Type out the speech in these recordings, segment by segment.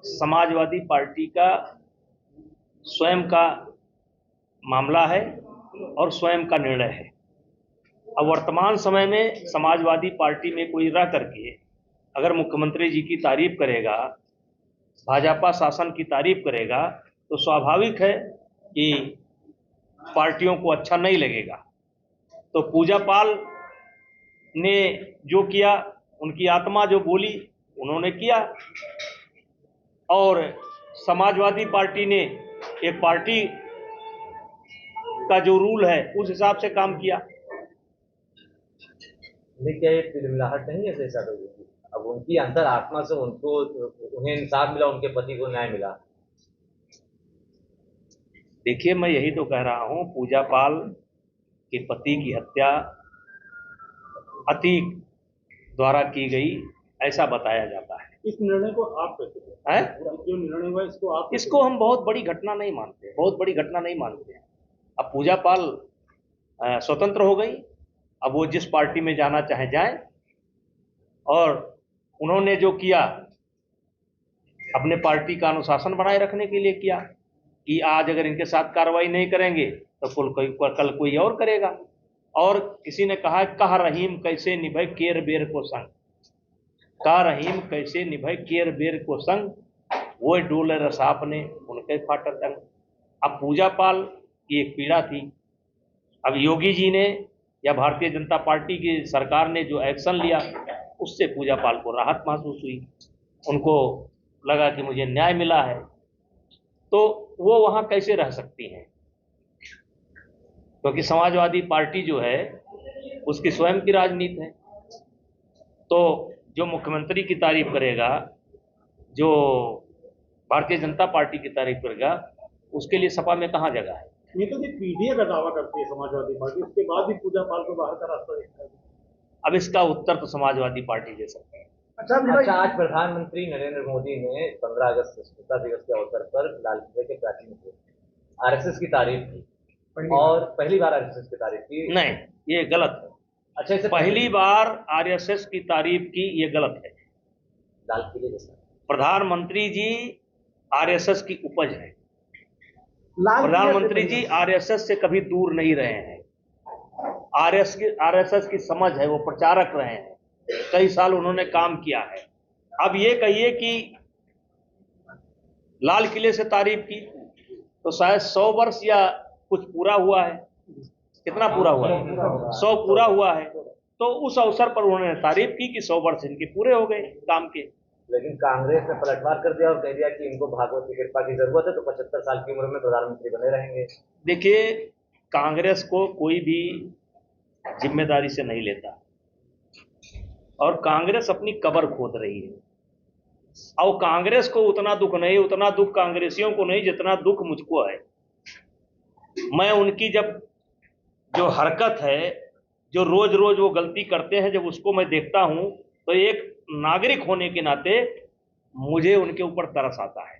Samajwadi party का स्वयं का मामला है और स्वयं का निर्णय है। अब वर्तमान समय में समाजवादी पार्टी में कोई रह करके अगर मुख्यमंत्री जी की तारीफ करेगा, भाजपा शासन की तारीफ करेगा, तो स्वाभाविक है कि पार्टियों को अच्छा नहीं लगेगा। तो पूजा पाल ने जो किया, उनकी आत्मा जो बोली उन्होंने किया, और समाजवादी पार्टी ने एक पार्टी का जो रूल है उस हिसाब से काम किया। नहीं, क्या ये तिलमिलाहट नहीं है जैसा तो? अब उनकी अंतर आत्मा से उन्हें इंसाफ मिला, उनके पति को न्याय मिला। देखिए, मैं यही तो कह रहा हूं, पूजा पाल के पति की हत्या अतीक द्वारा की गई ऐसा बताया जाता है। इस निर्णय को आप कैसे हैं? जो निर्णय हुआ इसको हम बहुत बड़ी घटना नहीं मानते, बहुत बड़ी घटना नहीं मानते हैं। अब पूजा पाल स्वतंत्र हो गई, अब वो जिस पार्टी में जाना चाहे जाए, और उन्होंने जो किया अपने पार्टी का अनुशासन बनाए रखने के लिए किया कि आज अगर इनके साथ कार्रवाई नहीं करेंगे तो कल कोई और करेगा। और किसी ने कहा, कह रहीम कैसे निभे केर बेर को संग, का रहीम कैसे निभे केर बेर को संग, वो डोले रसाप ने उनके फाटर तंग। अब पूजा पाल की एक पीड़ा थी, अब योगी जी ने या भारतीय जनता पार्टी की सरकार ने जो एक्शन लिया उससे पूजा पाल को राहत महसूस हुई, उनको लगा कि मुझे न्याय मिला है। तो वो वहां कैसे रह सकती हैं, क्योंकि समाजवादी पार्टी जो है उसकी स्वयं की राजनीति है। तो जो मुख्यमंत्री की तारीफ करेगा, जो भारतीय जनता पार्टी की तारीफ करेगा, उसके लिए सपा में कहाँ जगह है? ये तो पीडीए का दावा करती है समाजवादी पार्टी, उसके बाद भी पूजा पाल को बाहर का रास्ता देखता है। अब इसका उत्तर तो समाजवादी पार्टी दे सकती है। अच्छा, आज प्रधानमंत्री नरेंद्र मोदी ने 15 अगस्त स्वतंत्रता दिवस के अवसर पर लाल किले के प्राचीन आरएसएस की तारीफ की, और पहली बार आरएसएस की तारीफ की। नहीं, ये गलत है। अच्छा, इसे पहली बार आरएसएस की तारीफ की, ये गलत है। लाल किले जैसा प्रधानमंत्री जी आरएसएस की उपज है। प्रधानमंत्री जी आरएसएस से कभी दूर नहीं रहे हैं। आरएसएस की समझ है, वो प्रचारक रहे हैं, कई साल उन्होंने काम किया है। अब ये कहिए कि लाल किले से तारीफ की, तो शायद 100 वर्ष या कुछ पूरा हुआ है। कितना पूरा हुआ है? 100 पूरा हुआ है। तो उस अवसर पर उन्होंने तारीफ की कि 100 वर्ष इनके पूरे हो गए काम के। लेकिन कांग्रेस ने पलटवार कर दिया और कह दिया कि इनको भागवत की कृपा की जरूरत है, तो 75 साल की उम्र में प्रधानमंत्री बने रहेंगे। देखिए, कांग्रेस को कोई भी जिम्मेदारी से नहीं लेता, और कांग्रेस अपनी कब्र खोद रही है। और कांग्रेस को उतना दुख नहीं, उतना दुख कांग्रेसियों को नहीं जितना दुख मुझको है। मैं उनकी जब जो हरकत है, जो रोज रोज वो गलती करते हैं, जब उसको मैं देखता हूं तो एक नागरिक होने के नाते मुझे उनके ऊपर तरस आता है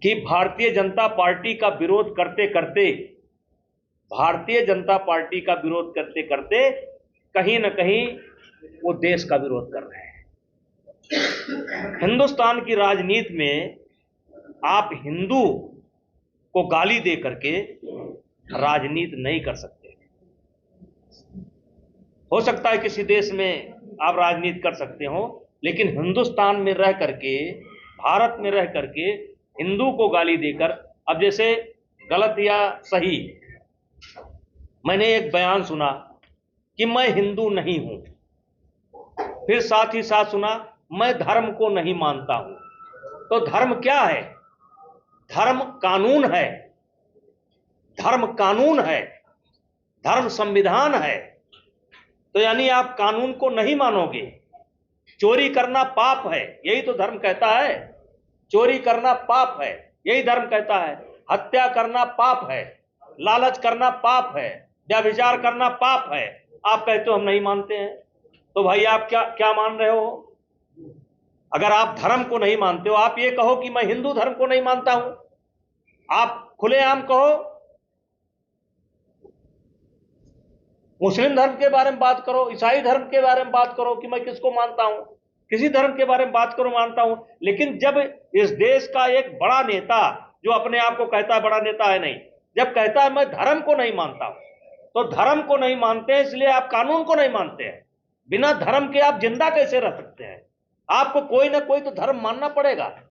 कि भारतीय जनता पार्टी का विरोध करते करते, भारतीय जनता पार्टी का विरोध करते करते कहीं ना कहीं वो देश का विरोध कर रहे हैं। हिंदुस्तान की राजनीति में आप हिंदू को गाली दे करके राजनीति नहीं कर सकते। हो सकता है किसी देश में आप राजनीति कर सकते हो, लेकिन हिंदुस्तान में रह करके, भारत में रह करके हिंदू को गाली देकर, अब जैसे गलत या सही, मैंने एक बयान सुना कि मैं हिंदू नहीं हूं, फिर साथ ही साथ सुना मैं धर्म को नहीं मानता हूं। तो धर्म क्या है? धर्म कानून है, धर्म कानून है, धर्म संविधान है। तो यानी आप कानून को नहीं मानोगे। चोरी करना पाप है, यही तो धर्म कहता है। चोरी करना पाप है, यही धर्म कहता है। हत्या करना पाप है, लालच करना पाप है, व्यभिचार करना पाप है। आप कहते हो हम नहीं मानते हैं। तो भाई आप क्या मान रहे हो? अगर आप धर्म को नहीं मानते हो, आप ये कहो कि मैं हिंदू धर्म को नहीं मानता हूं। आप खुलेआम कहो, मुस्लिम धर्म के बारे में बात करो, ईसाई धर्म के बारे में बात करो कि मैं किसको मानता हूं। किसी धर्म के बारे में बात करो मानता हूं, लेकिन जब इस देश का एक बड़ा नेता जो अपने आप को कहता है बड़ा नेता है, नहीं, जब कहता है मैं धर्म को नहीं मानता हूं, तो धर्म को नहीं मानते हैं इसलिए आप कानून को नहीं मानते हैं। बिना धर्म के आप जिंदा कैसे रह सकते हैं? आपको कोई ना कोई तो धर्म मानना पड़ेगा।